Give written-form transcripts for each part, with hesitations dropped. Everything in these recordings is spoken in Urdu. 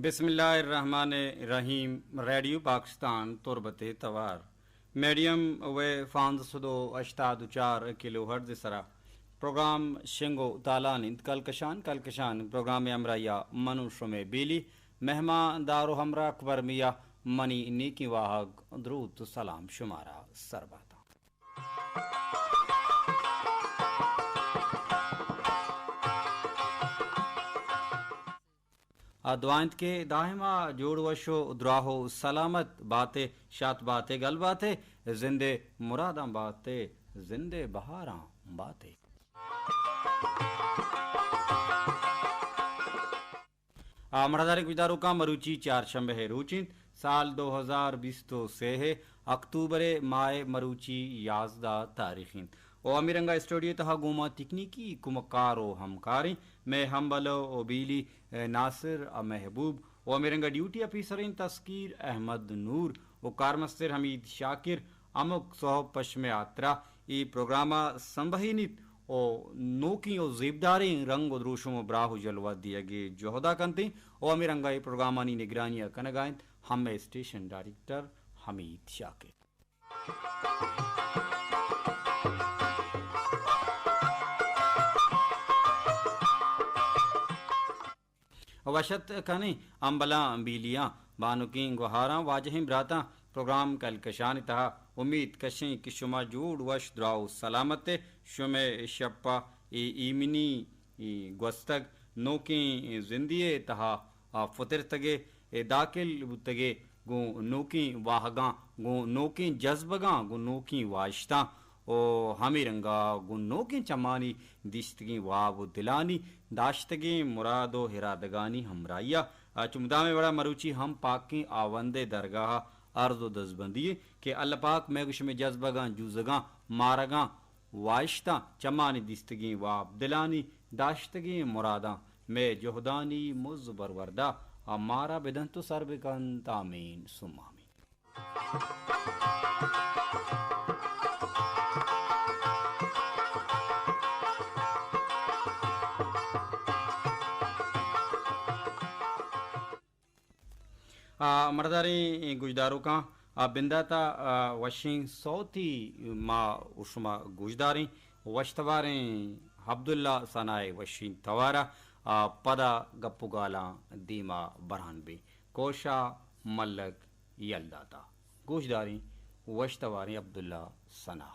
بسم اللہ الرحمن الرحیم. ریڈیو پاکستان تربت توار میڈیم و 584 کلو ہرز سرا پروگرام شنگو تالان کلکشان پروگرام امریا منوشم بیلی مہمان دارو ہمرا اکبر میاں منی نیکی واہگ درود سلام شمارا سرباتا. دعائنت کے داہمہ جوڑ وشو دراہو سلامت باتیں شات باتیں گل باتیں زندے مراداں باتیں زندے بہاراں باتیں. مردار گجداروں کا مروچی چہارشنبہ ہے روچین سال 2020 سے ہے اکتوبر ماہ مروچی 11 تاریخین او امیرنگا اسٹوڈیو تہا گوما تکنیکی کمکارو ہمکاری میں ہمبلو او بیلی ناصر محبوب او امیرنگا ڈیوٹی افیسرین تذکیر احمد نور او کارمستر حمید شاکر امک صحب پشم آترا ای پروگراما سنبہینیت او نوکی او زیبداری رنگ و دروشم و براہو جلوہ دیگے جوہدہ کنتے او امیرنگا ای پروگرامانی نگرانیہ کنگائند ہمیں اسٹیشن ڈائریکٹر حمید شاکر. وشت کنے امبلاں بیلیاں بانوکین گوہاراں واجہیں براتاں پروگرام کلکشان تہا امید کشیں کہ شما جوڑ وش دراؤ سلامت شمع شپا ایمنی گوستگ نوکیں زندیے تہا فطر تگے داخل بتگے گو نوکیں واہگاں گو نوکیں جذبگاں گو نوکیں واشتاں او ہمیں رنگا گو نوکیں چمانی دشتگیں واب و دلانی داشتگیں مراد و ہرادگانی ہمراہیہ چمدہ میں بڑا مروچی ہم پاکیں آوندے درگاہ عرض و دزبندیے کہ اللہ پاک میں گوش میں جذبگاں جوزگاں مارگاں واشتاں چمانی دشتگیں واب دلانی داشتگیں مراداں میں جہدانی مز بروردہ ہمارا بدن تو سر بکن تامین ثم آمین. مرداری گجداروں کا بنداتا وشین صوتی ما اشما گجداری وشتواریں عبداللہ ثنائے وشین توارا پدا گپگالاں دیما برہان بے کوشا ملک یلداتا گوشداری وشتواریں عبداللہ ثنا.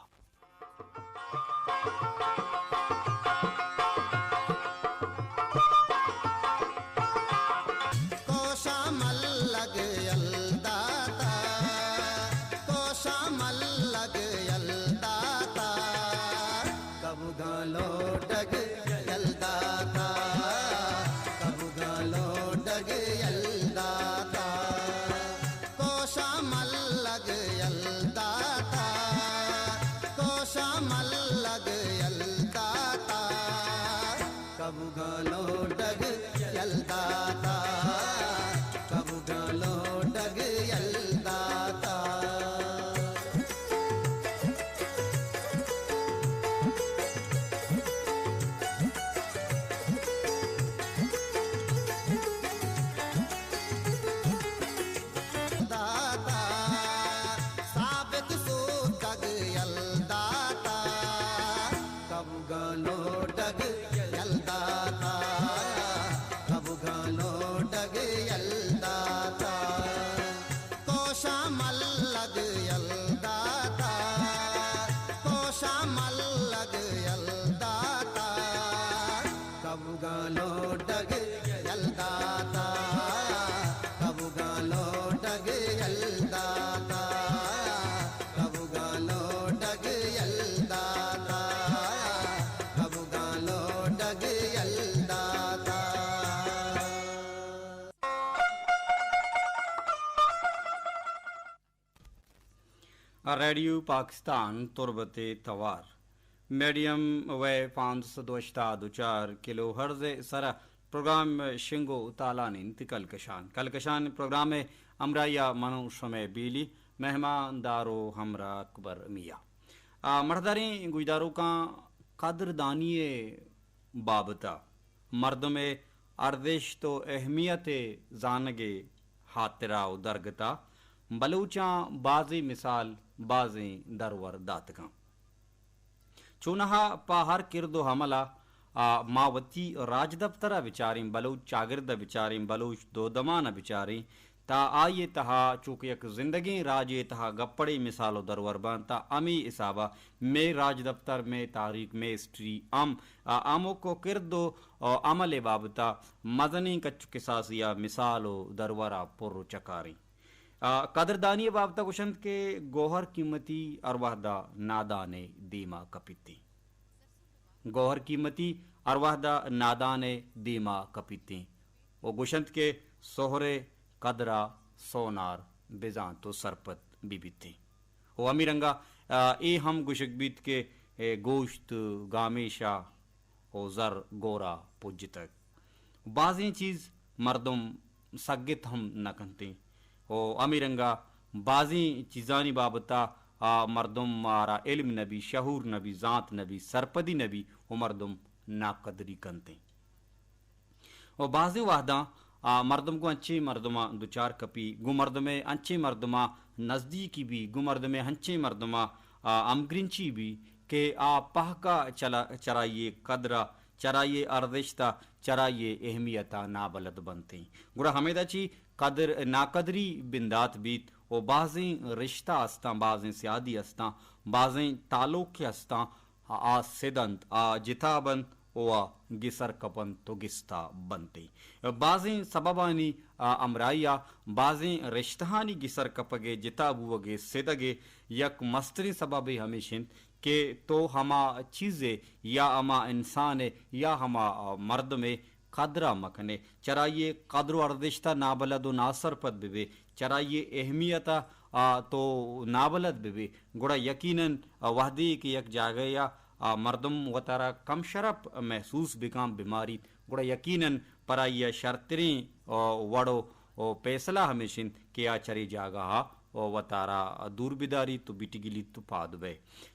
ریڈیو پاکستان تربت توار میڈیم و 584 کلو ہرز سرا پروگرام شنگو تالان کلکشان پروگرام امرایہ منو شمع بیلی مہمان دارو ہمرا اکبر میاں. مرداریں گجداروں کا قدر دانی بابتا مرد میں ارزش تو اہمیت زانگے حاطرہ و درگتا بلوچاں بازی مثال بازیں درور داتگاں چونہا پا ہر کرد و حملہ ماوتی راج دفترہ بچاریں بلوچ چاگردہ بچاریں بلوچ دو دمانہ بچاریں تا آئیے تہا چونکہ یک زندگی راجے تہا گپڑے مثال و درور بان تا امی حسابہ میں راج دفتر میں تاریخ میں ہسٹری امو کو کرد و عمل بابتا مدنی کچ قصاصیہ مثال و درورہ پر چکاریں قدردانی بابتا کشند کے گوہر قیمتی ارواحدہ نادان دیما کپیتی گوہر قیمتی ارواحدہ نادان دیما کپیتی وہ گشند کے سہرے قدرہ سونار بزان تو سرپت بی بیتی وہ امیرنگا اے ہم گشک بیت کے گوشت گامیشہ او زر گورا پوج تک بعضیں چیز مردم سگت ہم نہ کنتے او امیرنگا بعضیں چیزانی بابتا مردم مارا علم نبی شعور نبی ذات نبی سرپدی نبی وہ مردم ناقدری کنتے اور بعضیں وحداں مردم کو انچے مردمہ دوچار کپی گو مردمے انچے مردمہ نزدیکی بھی گو مردمے ہنچے مردمہ امگرنچی بھی کہ پہکا چرائیے قدرہ چرائیے ارزشتہ چرائیے اہمیتہ نابلد بنتے گڑا ہمیدہ چی قدر ناقدری بندات بیت و بعضیں رشتہ استاں بعضیں سیادی استاں بعضیں تعلق استاں سدنت جتابند او گسر کپن تو گستا بنتے بعضیں سببانی امرائیا بعضیں رشتہانی گسر کپگے جتابوگے سدگے یک مستری سبب ہمیشن کہ تو ہما چیزیں یا ہما انسان یا ہما مرد میں قدرہ مکھنے چرائیے قدر و ارزشتہ نابلد و ناصر پد بے چرائیے اہمیتہ تو نابلد بے گوڑا یقیناً وحدی کی یک جاگہ یا مردم و تارا کم شرپ محسوس بکام بیماری گوڑا یقیناً پرائیہ شرطریں وڑو پیسلہ ہمیشن کیا چری جاگہ و تارا دور بیداری تو بیٹی گلی تو پاد بے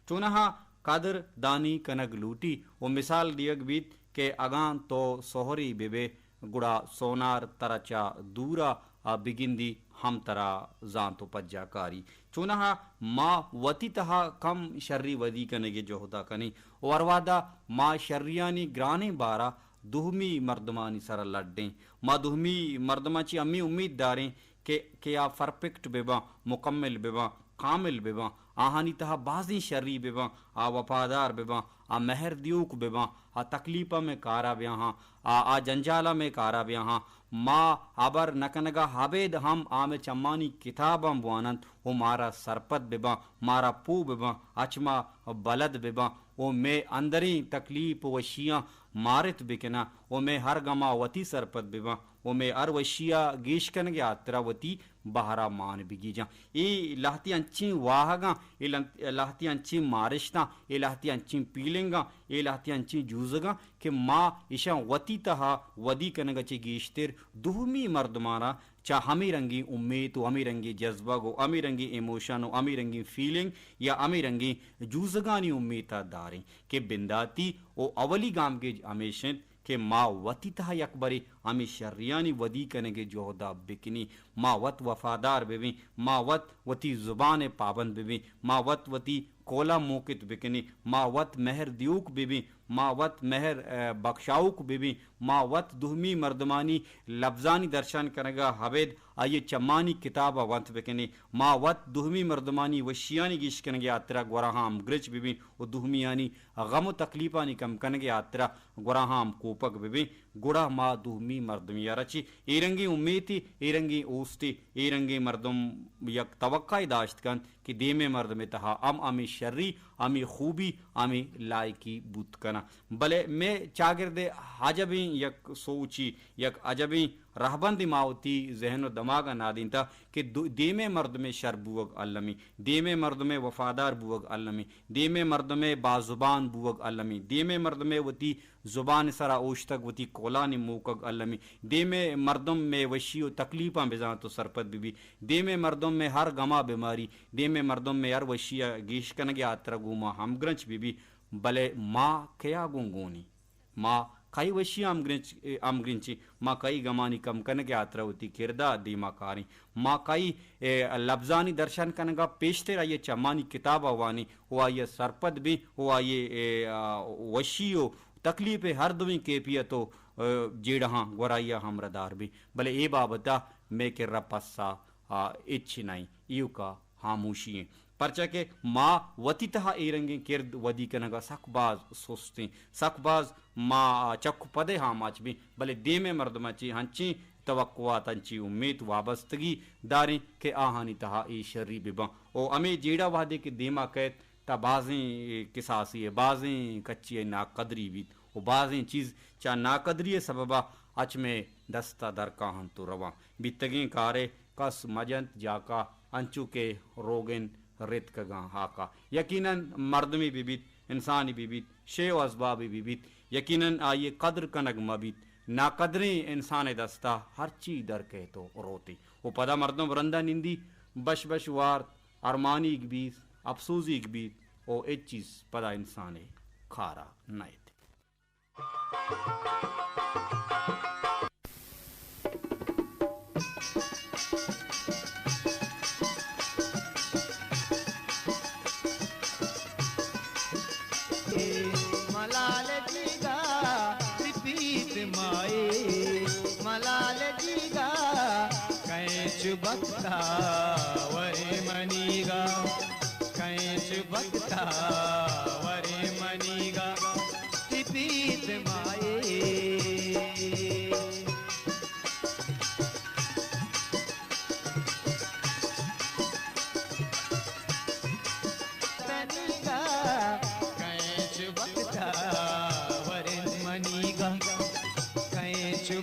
چونہا قدر دانی کنگ لوٹی و مثال دیگ بیت کہ اگان تو سوہری بے گڑا سونار ترچا دورا بگندی ہم ترا زان تو پجا کاری چونہا ما وتی تہا کم شرری ودی کنگے جو ہوتا کنی وروادا ما شریانی گرانے بارا دہمی مردمانی سر لڈیں ما دہمی مردمہ چی امی امید داریں کہ آ پرفیکٹ بیبا مکمل بیبا کامل بیبا آہانی تہا بعضی شرری بیبا آ وفادار بیبا آ مہر دیوک بیبا آ تکلیفہ میں کارا بیا ہاں آ جنجالہ میں کارا بیا ہاں ما ابر نکنگا حبید ہم آمے چمانی کتاباں بوانند وہ مارا سرپت بیبا مارا پو بیبا اچما بلد بیبا وہ میں اندریں تکلیف وشیاں مارت بکنا وہ میں ہر گما وتی سرپت بیبا وہ میں ار وشیا گیش کنگے آترا وتی بہرا مان بگی جاں ای لہتی انچیں واہگاں ای لہتی انچیں مارشتاں ای لہتی انچیں پیلنگاں ای لہتی انچیں جوزگاں کہ ماں ایشاں وتی تہا ودی کنگا چی گیشتر دہمی مردمانا چا ہمیں رنگی امید و ہمیں رنگی جذبہ گو ہمیں رنگی ایموشن و ہمیں رنگی فیلنگ یا ہمیں رنگی جوزگانی امیدہ داریں کہ بنداتی او اولی گام کے ہمیشن کہ ما وتی تہا یکبری ہمیں شریانی ودی کنگے جوہدہ بکنی ما وط وفادار ببین ما وط وتی زبان پابند ببین ما وط وتی کولا موکت بکنی ما وط مہر دیوک ببین ما وط مہر بخشاوک ببین ما وط دہمی مردمانی لفظانی درشان کنگا حبید آئیے چمانی کتابہ ونت بکنی ما وط دہمی مردمانی وشیانی گیش کنگے آترا گوراہام گرچ ببین و دہمیانی غم و تکلیفانی کم کنگے آترا گوراہام کوپک ببین گوڑا ما دہمی مردم یا رچی ایرنگی امیتی ایرنگی اوستی ایرنگی مردم یک توقع داشت کن کہ دیم مرد میں تہا امی شرری امی خوبی امی لائکی بوت کنا بلے میں چاگردے حجبیں یک سوچی یک عجبیں رہبند ماوتی ذہن و دماغ نادین تھا کہ دیم مرد میں شر بوگ علمی دیم مرد میں وفادار بوگ علمی دیم مرد میں بازبان بوگ علمی دیم مرد میں وتی زبان سرا اوشتک وتی کولانی موکگ علمی دیم مردم میں وشی و تکلیفاں بزان تو سرپت بی دیم مردم میں ہر گما بیماری دیم مردم میں ہر وشیا گیش کنگے آترا گوما ہم گرنچ بی بلے ماں کیا گونگونی ماں کئی وشی امگرنچی ما کئی گمانی کم کنگے آتروتی کردہ دیما کاری ما کئی لفظانی درشن کنگا پیشتے رہیے چمانی کتاب وانی ہوا یہ سرپد بھی ہوا یہ وشیو تکلیف ہر دویں کیفیتو جیڑہاں گورائیا ہمردار بھی بلے اے بابتا میں کہ رپسا اچھی نائی ایو کا خاموشی ہیں پرچہ کہ ما وتی تہا ایرنگیں کرد ودی کنگا سک باز سوستیں سک باز ما چک پدے ہاں ماچ بھی بلے دیمے مردمہ چی ہنچیں توقعات ہنچی امید وابستگی داریں کہ آہانی تہا ای شری بباں او ہمیں جیڑا وحدے کہ دیما کہت تا بازیں قصاصی ہے بازیں کچی ناقدری بھی او بازیں چیز چا ناقدری سببا اچ میں دستہ در کاہن تو رواں بیتگیں کارے کس مجنت جاکا انچو کے روگن ریت کگاں ہاکا یقیناً مردمی بھی بیت انسانی بھی بیت شے و اسبابی بھی بیت یقیناً آئیے قدر کنگ مبیت ناقدریں انسان دستہ ہر چی در کے تو روتی وہ پدا مردم برندہ نندی بش بش وار ارمانی ایک بیت افسوزی ایک بیت او ایک چیز پدا انسانے کھارا نائے تھے ملال جیگا رپیت مائے ملال جیگا کینچ بکتا ورے منیگا کینچ بکتا ورے منیگا رپیت مائے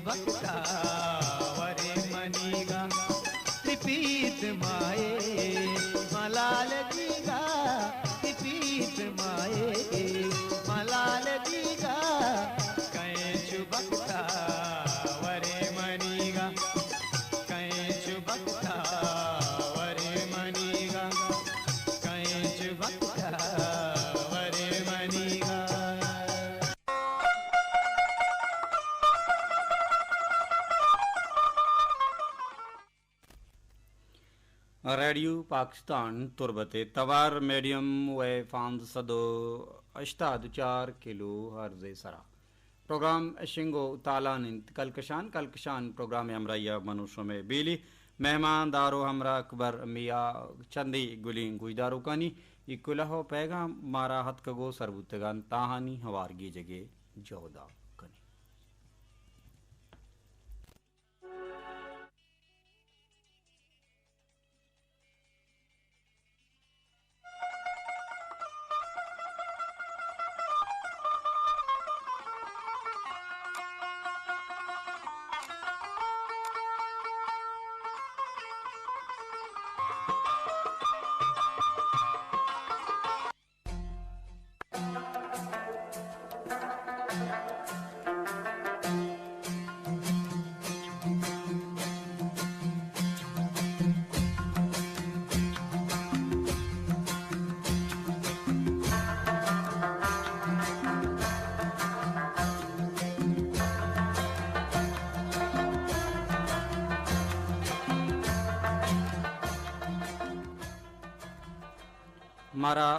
بکتا ورے منیگا رپیت مائے ملال جیگا رپیت مائے ملال جیگا کینچ بکتا ورے منیگا کینچ بکتا ورے منیگا کینچ بکتا ورے منیگا ریڈیو پاکستان تربت توار میڈیم وے 584 کلو ہرز سرا پروگرام شنگو تالان کلکشان پروگرام ہمراہ منوشوں میں بیلی مہمان دارو ہمراہ اکبر میاں چندی گلین گویدارو کانی اکلہو پیغام مارا ہت کگو سربوتگان تاہانی ہوارگی جگہ جودا کنی ہمارا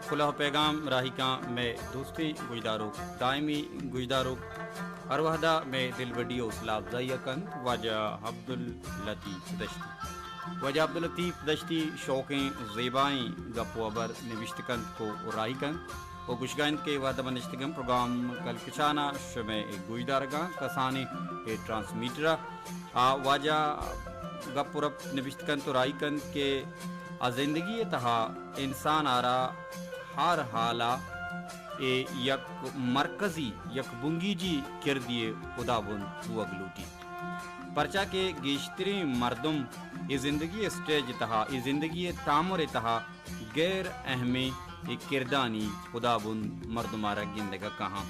کھلا پیغام راہی کا میں دوستی گجدارو دائمی گجدارو ہر وحدہ میں دل وڈیو اصلاح افزائی کن واجہ عبداللطیف دشتی شوقیں زیبائیں گپو ابر نوشت کند کو راہی کن وہ گشگائند کے وعدہ بنشتگم پروگرام کلکشانہ شمع گویدارگاں کسانی ٹرانسمیٹرہ واجہ گپورپ نوشت کند تو راہی کند کے زندگی تہا انسان آرا ہر حالہ یک مرکزی یک بنگی جی کردیے خدا بن تو اگلوٹی پرچا کے گیشتری مردم یہ زندگی اسٹیج تہا یہ زندگی تامر تہا غیر اہمی کردانی خدا بن مردمارا گندگا کہاں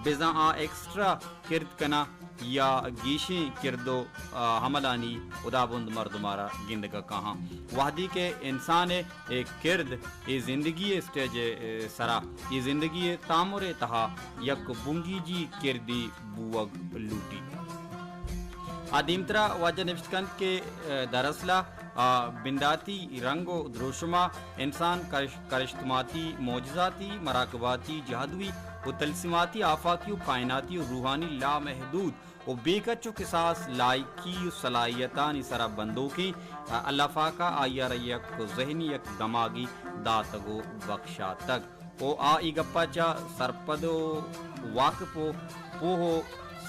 بزا ایکسٹرا کرد کنا یا گیشیں کردو حملانی ادابند مردمارا گندگا کہاں وحدی کے انسان کرد یہ زندگی اسٹیج سرا یہ زندگی تامر تہا یک بنگی جی کردی بوگ لوٹی آدیمترا واجہ نوشتکند کے دراصلہ بنداتی رنگ و دروشما انسان کرشتماتی معجزاتی مراقباتی جہادوی و تلسماتی آفاقی و کائناتی و روحانی لامحدود و بے کچو قصاص لائکی و صلاحیتانی سرا بندوں کی اللہ فاقہ آیا ریک و ذہنی یک دماغی داتگو بخشا تک او آئی گپا چا سرپدو واقفو پوہو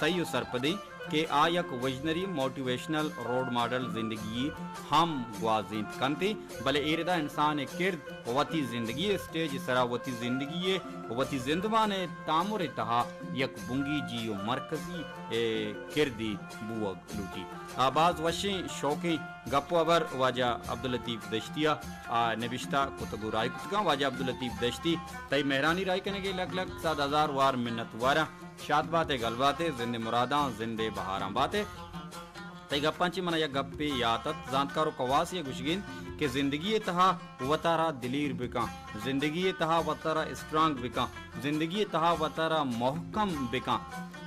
سیو سرپدی کہ آیک وجنری موٹیویشنل روڈ ماڈل زندگی ہم گوازین کنتے بلے ایردا انسان کرد وتی زندگی اسٹیج سرا وتی زندگی وتی زندمان تامر تہا یک بنگی جی و مرکزی کردی بوگ لوٹی آباز وشیں شوقیں گپو ابر واجہ عبداللطیف دشتیہ نبشتہ کتگو رائے کتگاں واجہ عبداللطیف دشتی تئی مہرانی رائے کنے گے لگ لگ 7,000 وار منت وارا شاد باتیں گل باتیں زندے مراداں زندے بہاراں باتیں تئی گپانچی منہ یا گپے یاتت زانتکارو قواس یا گشگین کہ زندگی تہا وطارا دلیر بکاں زندگی تہا وطارا اسٹرانگ بکاں زندگی تہا وطارا محکم بکاں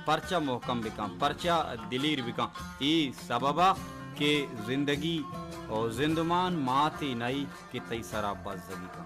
پرچہ محکم بکاں پرچہ دلیر بکاں ای سببا کہ زندگی اور زندمان ماتی نئی کہ تی سرا بزدگی کا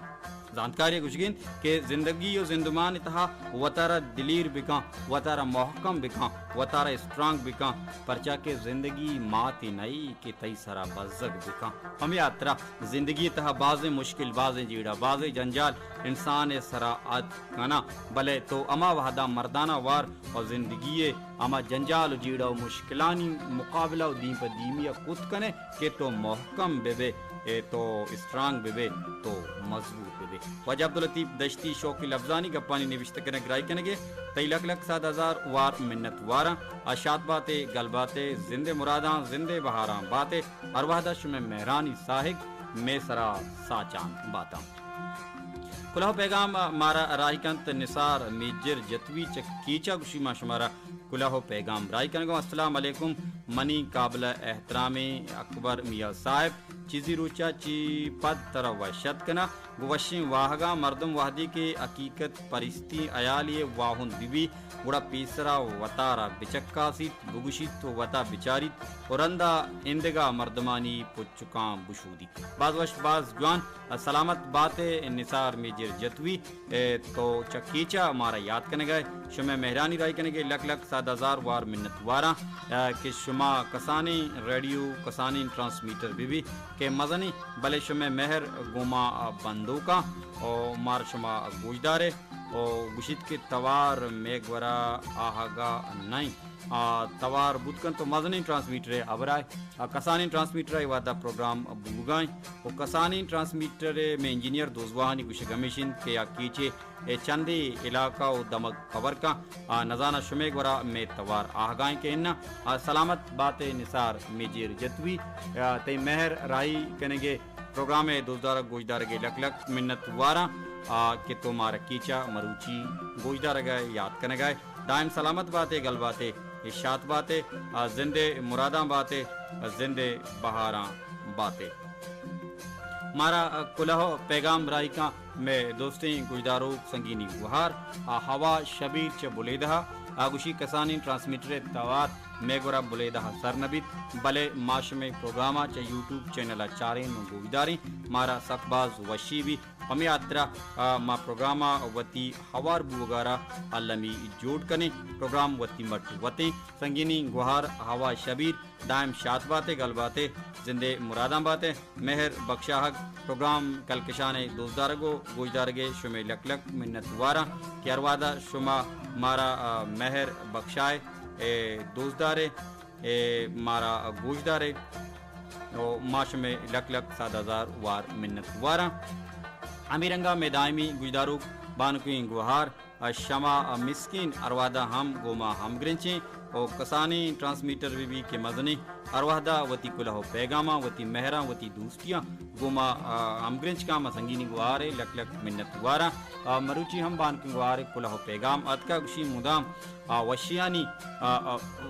زانتکاری گشگین کہ زندگی و زندمان اتہا وطارہ دلیر بکاں وطارہ محکم بکاں وطارہ اسٹرانگ بکاں پرچا کہ زندگی ماتی نئی کہ تی سرا بزگ بکاں ہم یاترا زندگی اتہا باز مشکل باز جیڑا باز جنجال انسان سرا آت کنا بلے تو اما وحدہ مردانہ وار اور زندگی اما جنجال جیڑا و مشکلانی مقابلہ و دین پا دیمیا کت کنے کہ تو محکم بے تو اسٹرانگ بے تو مضبوط بے واجہ عبداللطیف دشتی شوقی لفظانی گپانی نوشتہ کرنے گرائی کنگے تی لک لک 7,000 وار منت وارا اشاد باتیں گل باتیں زندے مراداں زندے بہاراں باتیں ارواحدہ شمع مہرانی ساہگ میں سرا ساچان باتاں کلہ پیغام مارا رائکنت نثار میجر جتوی چکیچا گشیما شمارا کلہ پیغام رائکنگو السلام علیکم منی قابل احترام اکبر میاں صاحب چیزی روچا چی پد ترا وحشت کنا گوشیں واہگا مردم وحدی کے حقیقت پرستی ایالی واہن بیوی گوڑا پیسرا وطارا بچکا سیت گگوشیت وطا بچاریت ورندہ اندگا مردمانی پچکام بشودی باز وش باز جوان سلامت بات نثار میجر جتوی تو چکیچا ہمارا یاد کرنے گئے شمع مہرانی رائی کرنے گئے لک لک 7,000 وار منت وارا کہ شما کسانی ریڈیو کسانی ٹرانسمیٹر بھی کہ مزنی بلے شمع مہر گوما بندو کا اور مار شما گوجدارے اور گشت کے توار میگورا آہگا نہیں توار بدکن تو مزنی ٹرانسمیٹر ابرائے کسانی ٹرانسمیٹر وعدہ پروگرام بوگائیں اور کسانی ٹرانسمیٹر میں انجینئر دوزوانی کچھ گمیشن کے یا کیچے چندی علاقہ و دمک خبر کا نزانہ شمیگ ورا میں توار آہگائیں کے انہا سلامت بات نثار میجر جتوی تی مہر رائی کنگے پروگرام دوزدار گوجدار گے لک لک منت وارا کہ تمہارا کیچا مروچی گوجدار گئے یاد کرنے گئے دائم سلامت باتیں گل باتیں اشاعت باتیں زندے مراداں باتیں زندے بہاراں باتیں مارا کلہ پیغام رائی کا میں دوستیں گجدارو سنگینی گوہار ہوا شبیر چ بلیدہ آگوشی کسانی ٹرانسمیٹر توار میگورا بلیدہ سرنبیت بلے معاش میں پروگراما چا یوٹیوب چینل چارین گویداری مارا سکباز وشی بھی ہمیں آترا ما پروگراما وتی ہوار بوگارا علمی جوڑ کنے پروگرام وتی مٹ وتی سنگینی گوہار ہوا شبیر دائم شاد باتیں گل باتیں زندے مراداں باتیں مہر بخشاہگ پروگرام کلکشانے دوزدارگو گوجدارگے شمع لک لک منت وارا کہ اروادہ شما مارا مہر بخشائے دوزدارے مارا گوجدارے معاش میں لک لک 7,000 وار منت وارا امیرنگا میں دائمی گجدارو بانکویں گوہار شما مسکین اروادہ ہم گوما ہم گرنچیں او کسانی ٹرانسمیٹر بھی کے مزنی ارواحدہ وتی کلہ پیغامہ وتی مہراں وتی دوستیاں گوما ہمگرنچ کا مسنگینی گوارے لک لک منت گوارا مروچی ہم بان کی گوارے کلہ پیغام اتکا گشی مدام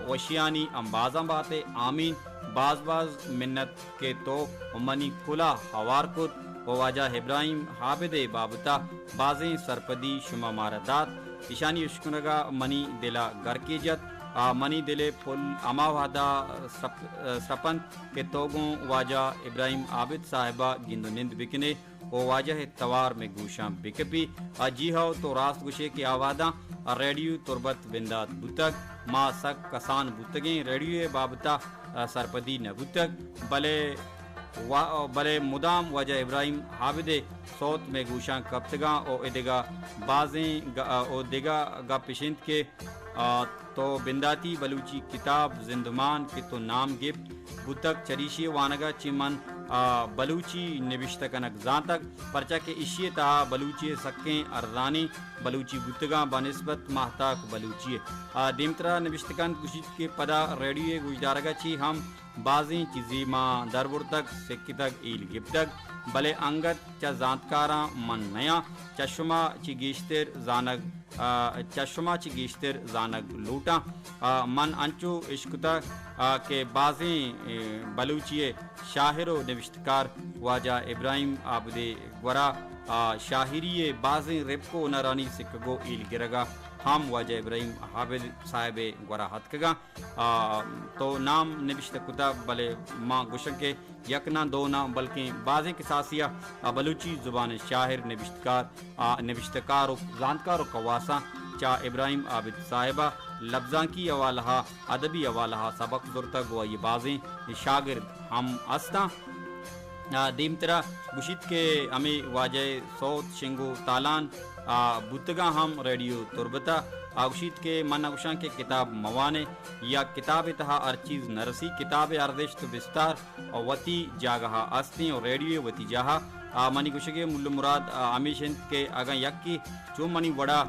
وشیانی امبازاں باتے آمین باز منت کے تو منی کلا ہوار کت و واجہ ابراہیم حابد بابتا بازیں سرپدی شما ماردات ایشانی اشکنگا منی دلا گر کی جت منی دلے پل اما وحدہ سپن کے توگوں واجہ ابراہیم عابد صاحبہ گندو نند بکنے او واجہ توار میں گوشاں بکپی جی ہو تو راست گوشے کی آواداں ریڈیو تربت بندات بوتک ما سک کسان بوتگیں ریڈیو بابتا سرپدی نہ بوتک بلے مدام وجہ ابراہیم حابد صوت میں گوشاں کپتگاں او ادگا بازیں او دگا گا پشند کے تو بنداتی بلوچی کتاب زندمان کے تو نام گفت بوتک چریشی وانگا چمن بلوچی نوشتہ کنک زان تک پرچہ کے اشیے تہا بلوچی سکیں ارزانی بلوچی بوتگاں بنسبت ماہتاک بلوچی دیمترا نوشتکن کشید کے پدا ریڈیو گوشدارگا چی ہم بازیں چیزی ماں دربر تک سکی تک ایل گپ تک بلے انگت چا زانتکاراں من نیا چشمہ چی گیشتر زانگ لوٹا من انچو عشقتا کے بازیں بلوچی شاہر و نوشتکار واجہ ابراہیم عابد گورا شاہری بازیں ریپکو نرانی سکگو ایل گرگا ہم واجہ ابراہیم حابد صاحب گورا ہتکگا تو نام نوشت کتا بلے ماں گوشن کے یک نہ دو نہ بلکہ بازیں کساسیہ بلوچی زبان شاہر نوشتکار و زانتکار و قواساں چا ابراہیم عابد صاحبہ لفظاں کی اوالہا ادبی اوالہا سبق زرتا گوا یہ بازیں شاگرد ہم استاں دیمترا گشید کے ہمیں واجہ صوت شنگو تالان بوتگاں ہم ریڈیو تربتا آگشید کے من اگشاں کے کتاب موانے یا کتاب تہا ہر چیز نرسی کتاب ارزشت بستار اور وتی جاگہا استی اور ریڈیو وتی جہا منی گوشگے مل مراد ہمیشند کے اگاں یکی جو منی وڑا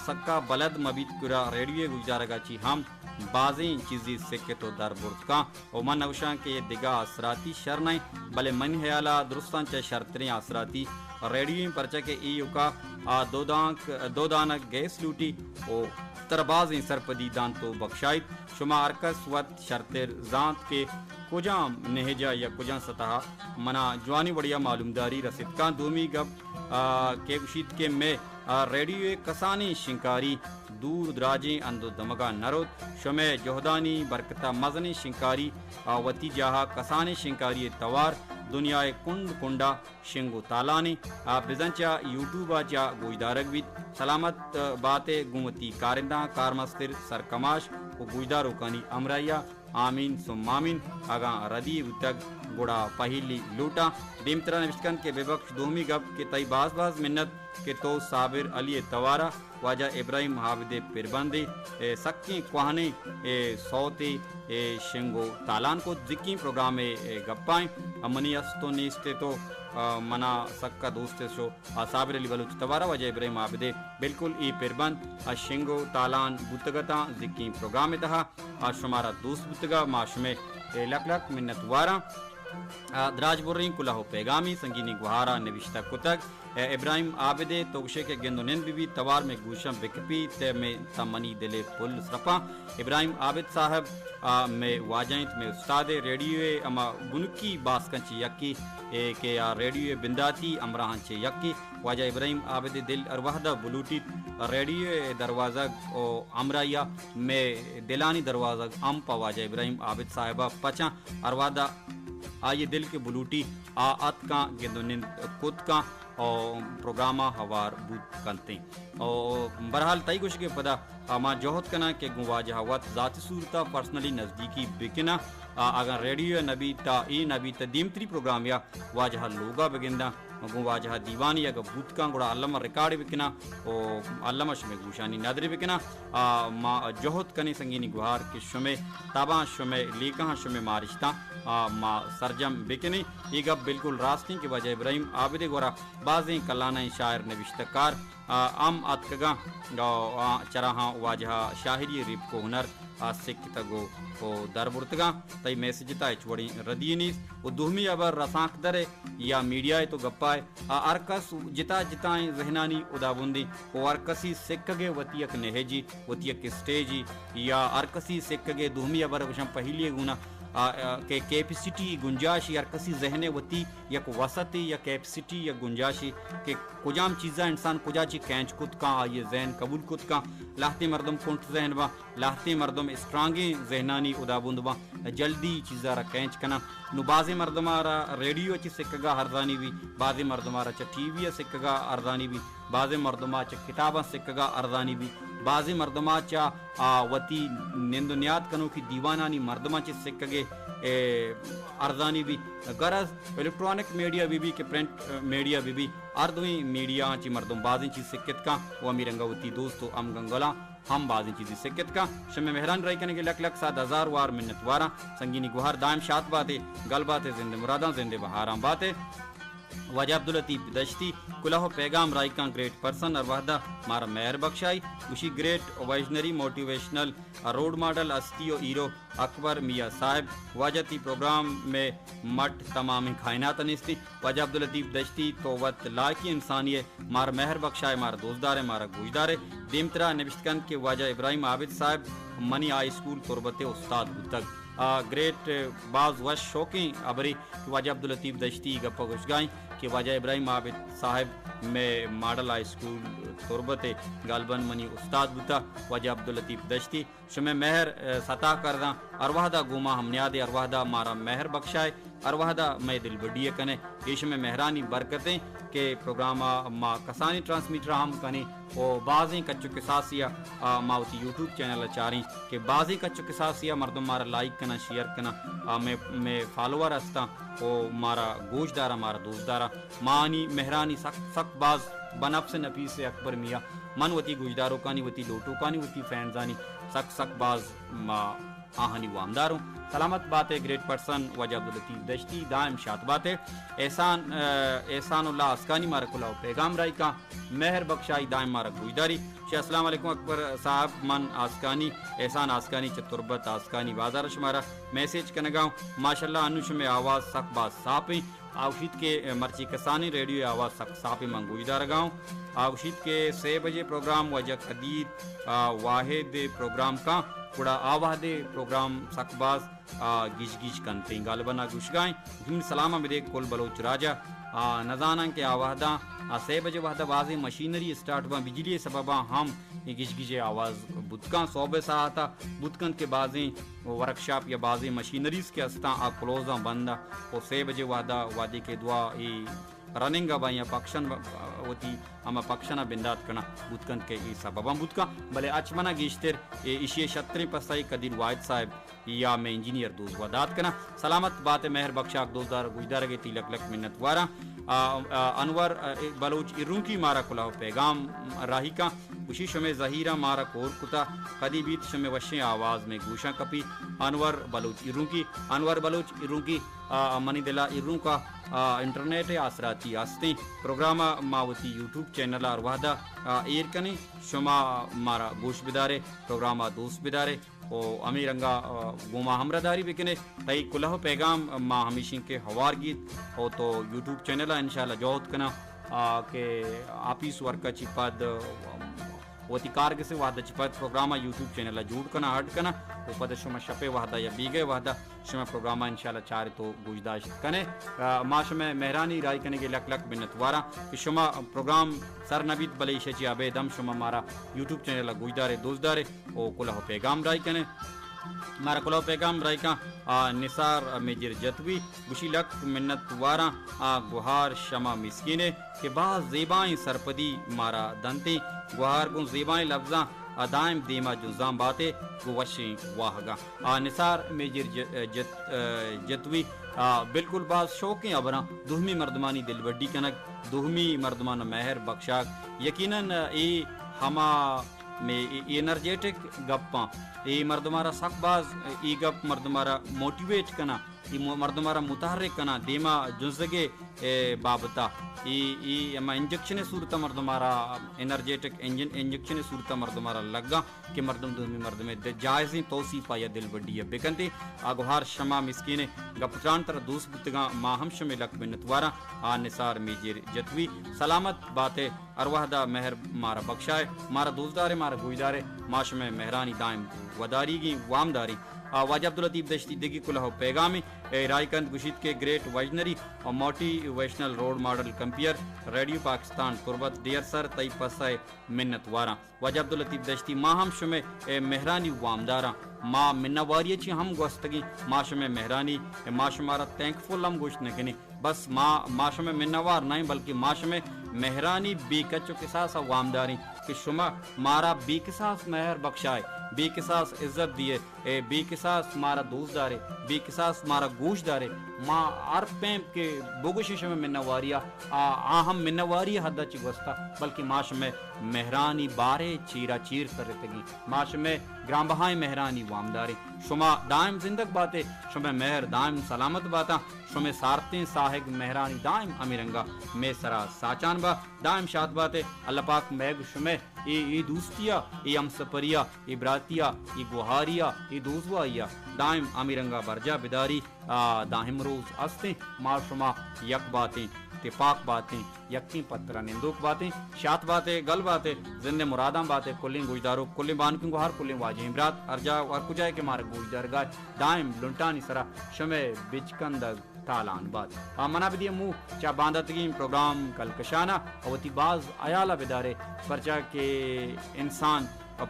سکا بلد مبید کرا ریڈیو گجارگا چی ہم بازیں چیزی سکے تو در برتکاں او من اگشاں کے دگا اثراتی شرنائیں بلے من حیالہ درستان چا شرطریں اثراتی ریڈیو پرچہ کے ایو کا دو دانک گیس لوٹی او تربازیں سرپدی دان تو بخشائت شما ارکس وط شرطر زانت کے کجاں نہجا یا کجاں سطح منا جوانی بڑیا معلومداری رسدکان دومی گپ کے گشید کے میں ریڈیو کسانی شنکاری دور دراجیں اندو دمگا نروت شمع جہدانی برکتہ مزنی شنکاری وتی جہا کسانی شنکاری توار دنیا کنڈ کنڈا شنگو تالانی بزنچا یوٹیوبا چا گوجدارک بیت سلامت باتے گومتی کارندہ کارمستر سرکماش و گوجدارو کانی امرائیہ آمین سم آمین اگاں ردی اتگ گوڑا پہیلی لوٹا دیمترا نوشتکن کے بے بخش دومی گپ کے تئی باز منت کے تو صابر علی توارا واجہ ابراہیم حابد پربندی سکیں کوہنے سوتے شنگو تالان کو ذکی پروگرام گپائیں منی استو نیستے تو منا سکا دوست شو صابر علی بلوچ توارا واجہ ابراہیم عابد بالکل ای پربند شنگو تالان بوتگتا ذکی پروگرام تہا شمارا دوست بوتگا معاشمے لک لک منت وارا دراج برین کلہ پیغامی سنگینی گوہارا نوشتہ کتک ابراہیم عابد توگشے کے گندو نند بھی توار میں گوشم بکپی تے میں تمنی دلے پل سرپا ابراہیم عابد صاحب میں واجائنت میں استاد ریڈیو اما گنکی باسکنچی یکی کہ ریڈیو بنداتی امراہن چے یکی واجہ ابراہیم عابد دل اروحدہ بلوٹی ریڈیو دروازہ او امرائیہ میں دلانی دروازہ ام پا واجہ ابراہیم عابد صاحبہ پچاں اروادہ آئیے دل کے بلوٹی آت کا گندو نند کت کا اور پروگرامہ ہوار بود کنتے اور برحال تائی کچھ کے پدا ما جوہد کنا کہ گواجہ وقت ذاتی صورتہ پرسنلی نزدیکی بکنا اگر ریڈیو نبی تا ای نبی تا دیمتری پروگرام یا واجہ لوگا بگندہ گو واجہ دیوانی اگر بودکاں گوڑا علامہ ریکارڈ بکنا او علامہ شمع گوشانی نادری بکنا ما جوہد کنی سنگینی گوہار کہ شمع تاباں شمع لیکاں شمع مارشتاں ما سرجم بکنی یہ گپ بالکل راستی کہ واجہ ابراہیم عابد گورا بعضیں کلانہ شاعر نوشتکار ام اتکگاں چراہاں واجہ شاہری ریپ کو ہنر سکھ تگو او در برتگاں تئی میسج تا چوڑی ردی نیس او دوہمی ابر رسانک درے یا میڈیا تو گپائے ارکس جتا جتائیں ذہنانی ادابندی او ارکسی سکگے وتیک نہجی وتیک سٹیجی یا ارکسی سکگے دوہمی ابر وشم پہلی گونا کہ کیپیسٹی گنجاشی ہر کسی ذہن وتی یک وسطی یا کیپیسٹی یا گنجاشی کہ کجام چیزاں انسان کجا چی کینچ کت کا آئیے ذہن قبول کت کا لاہتی مردم کنٹ ذہن با لاہتی مردم اسٹرانگی ذہنانی ادابند با جلدی چیزا را کینچ کنا نو بعضی مردمہ را ریڈیو چی سکگا ارزانی بھی بعضی مردمہ را چا ٹی وی سکگا ارزانی بھی بعضی مردمہ چا کتاباں سکگا ارزانی بھی بعضی مردمہ چا وتی نندنیات کنو کی دیوانانی مردمہ چی سکگے ارزانی بھی غرض الیکٹرانک میڈیا بھی کہ پرنٹ میڈیا بھی اردویں میڈیا چی مردم بعضی چیز سکت کا وہ امیر انگوتی دوستو ام گنگولا ہم بعضی چیزی سکت کا شمع مہران رائی کنے کے لک لک 7,000 وار منت وارا سنگینی گوہر دائم شاد باتیں گل باتیں زندے مراداں زندے بہاراں باتیں واجہ عبداللطیف دشتی کلہو پیغام رائکاں گریٹ پرسن اور وحدہ مارا مہر بخشائی وشی great visionary motivational role model استیو ایرو اکبر میاں صاحب واجہ تی پروگرام میں مٹ تمام کائنات انستی واجہ عبداللطیف دشتی تو وط لاکی انسانی ہے مارا مہر بخشائے مارا دوستدار ہے مارا گوشدار ہے دیمترا نوشتکن کے واجہ ابراہیم عابد صاحب منی آئی اسکول قربت استاد بتگ گریٹ باز وش شوقیں ابری واجہ عبداللطیف دشتی گپا گشگائیں کہ واجہ ابراہیم عابد صاحب میں ماڈل ہائی اسکول تربت غالباً منی استاد بتا واجہ عبداللطیف دشتی شمع مہر سطح کردہ ارواحدہ گوما ہم نیاد ارواحدہ مارا مہر بخشائے ارواحدہ میں دل بڑی کنے یہ شمع مہرانی برکتیں کہ پروگرامہ ما کسانی ٹرانسمیٹر ہم کنے او بعضیں کچو کساسیا ماوتی یوٹیوب چینل چاریں کہ بعضیں کچو کساسیا مردم مارا لائک کنا شیئر کنا میں فالوور ہستا او مارا گوش دارا مارا دوست دارا مانی مہرانی سخت باز بنفس نفیس اکبر میاں من وتی گوشداروں کانی وتی لوٹو کانی وتی فینزانی سخت باز آہنی وامداروں سلامت بات ہے گریٹ پرسن واجہ عبداللطیف دشتی دائم شاد بات ہے احسان اللہ اسکانی مارا کلاو پیغام رائی کا مہر بخشائی دائم مارا گوشداری شاہ السلام علیکم اکبر صاحب من آسکانی احسان آسکانی چتربت آسکانی بازار شمارا میسیج کنگاؤں ماشاءاللہ انوش میں آواز سخت باز صاپیں آوشید کے مرچی کسانی ریڈیو آواز سخت صاپیں منگوئی دار گاؤں آوشید کے 6 بجے پروگرام وجہ قدیر واحد پروگرام کا پڑا آوہد پروگرام سخت باز گیش کنتے غالباً گوشگائیں جن سلامہ میں دیکھ کل بلوچ راجہ نزانہ کے آوہدہ 6 بجے وحدہ واضح مشینری اسٹارٹ با بجلی سببا ہم گیش آواز بدکاں صوبے ساہتا بدکن کے بعضیں ورکشاپ یا بعضیں مشینریز کے ہستاں کلوزاں بندہ اور 6 بجے وحدہ وادی کے دعا رننگ با یا پکشن ہوتی اما پکشنا بندات کنا بدکن کے ای سببا بدکا بلے اچمنا گیشتر اشی شتری پسائی قدیر واحد صاحب یا میں انجینئر دوست وداد کنا سلامت بات مہر بخشاک دوستدار گوشدار گئی تی لک لک منت وارا انور بلوچ ارون کی مارا کلاو پیغام راہی کا اسی شمع ظہیرہ مارا کور کتا قدی بیت شمع وشیں آواز میں گوشاں کپی انور بلوچ ارون کی منی دلا ارون کا انٹرنیٹ آسراتی آستے پروگرام ماوتی یوٹیوب چینل اور وحدہ ایر کنے شما مارا گوش بدارے پروگرام دوست بدارے او امیر انگا گوما ہمرداری بکنے تئی کلہ پیغام ما ہمیشن کے ہوار گیت او تو یوٹیوب چینل انشاءاللہ جوہد کنا کہ آپیس ورکا چپاد وتی کارگ سے وحدہ چپاد پروگرامہ یوٹیوب چینل جوڑ کنا ہٹ کنا او پد شما شپے وحدہ یا بیگے وحدہ شما پروگرامہ انشاءاللہ چارے تو گوشداشت کنے ما شما مہرانی رائی کنے کے لک لک بنت وارا کہ شما پروگرام سر نبید بلی شچی آبے دم شما مارا یوٹیوب چینل گوشدارے دوستدارے او کلہ پیغام رائی کنے مارا کلو پیغام رائی کا نثار میجر جتوی بشی لک منت وارا گوہار شما مسکینے کہ بعض زیبائیں سرپدی مارا دنتے گوہار کو زیبائیں لفظاں دائم دیما جزام باتے گوشیں واہگا نثار میجر جتوی بالکل باز شوقیں ابراں دوہمی مردمانی دل وڈی کنک دوہمی مردمان مہر بخشاک یقیناً ای ہما میں انرجیٹک گپاں ای مردمارا سخت باز ای گپ مردمارا موٹیویٹ کنا ای مردمارا متحرک کنا دیما جزگے بابتا ای اما انجیکشن صورت مردمارا انرجیٹک انجیکشن صورت مردمارا لگا کہ مردم دومی مردم جائزیں توصیف یا دل وڈی ہے بکنتی آگوہار شما مسکینے گپتران تر دوست بتگاں ماہم شمی لک بنتوارا نثار میجر جتوی سلامت باتیں ارواح دا مہر مارا بخشائے مارا دوستدارے مارا گویدارے معاش میں مہرانی دائم وداری گی وامداری واجہ عبداللطیف دشتی دگی کلہو پیغامی رائے کند گشید کے گریٹ وائجنری اور motivational role model compere radio Pakistan قربت دیر سر تئی پسائے منت وارا واجہ عبداللطیف دشتی ماں ہم شمع مہرانی وامدارا ماں منواریہ چی ہم گوستگی ماں شمع مہرانی ماں شمارا تینکفل ہم گوشت نکنی بس ماں شمع منوار نہیں بلکہ ماں شمع مہرانی بی کچو کساس وامداری کہ شما مارا بی کساس مہر بخشائے بی کساس عزت دیے بی کساس مارا دوست دارے بی کساس مارا گوش دارے ماں ار پیم کے بوگوشی شمع منواریہ ہم منواریہ حدہ چی گوستا بلکہ ماں شمع مہرانی بارے چیرا چیر کرتگی ماں شمع گرام بہائی مہرانی وامداری شما دائم زندگ باتے شما مہر دائم سلامت باتا شما سارتیں صاحب مہرانی دائم امیرنگا میں سرا ساچان با دائم شاد باتے اللہ پاک میگ شما ای دوستیا ای امسپریا ای براتیا ای گوہاریا ای دوزوائیا دائم امیرنگا برجا بداری داہم روز استے مار شما یک باتیں اتفاق باتیں یقین پترہ نندوک باتیں شات باتیں گل باتیں زندہ مراداں باتیں کلیں گوجدارو کلیں بانکیں گوہار کلیں واجہ امرات ارجا اور کجائے کے مارے گوجدار گائے دائم لنٹانی سرا شمع بچکندگ تالان بات منا بدی مو چا باندتگیم پروگرام کلکشانہ اوتی باز ایالا بدارے پرچا کہ انسان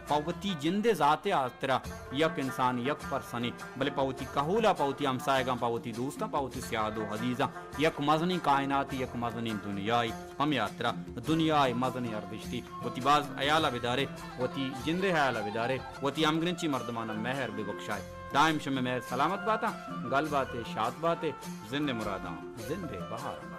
پاوتی جندے ذات آسترا یک انسان یک پرسنی بلے پاوتی کہولا پاوتی ہمسائیگاں پاوتی دوستاں پاوتی سیاد و حدیثاں یک مزنی کائناتی یک مزنی دنیای ہم یاترا دنیای مزنی اردشتی وتی باز ایالا بدارے وتی جندے ایالا بدارے وتی امگرنچی مردمانہ مہر بے بخشائے دائم شمع مہر سلامت باتاں گل باتیں شاد باتیں زندے مراداں زندے بہار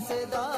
سے دا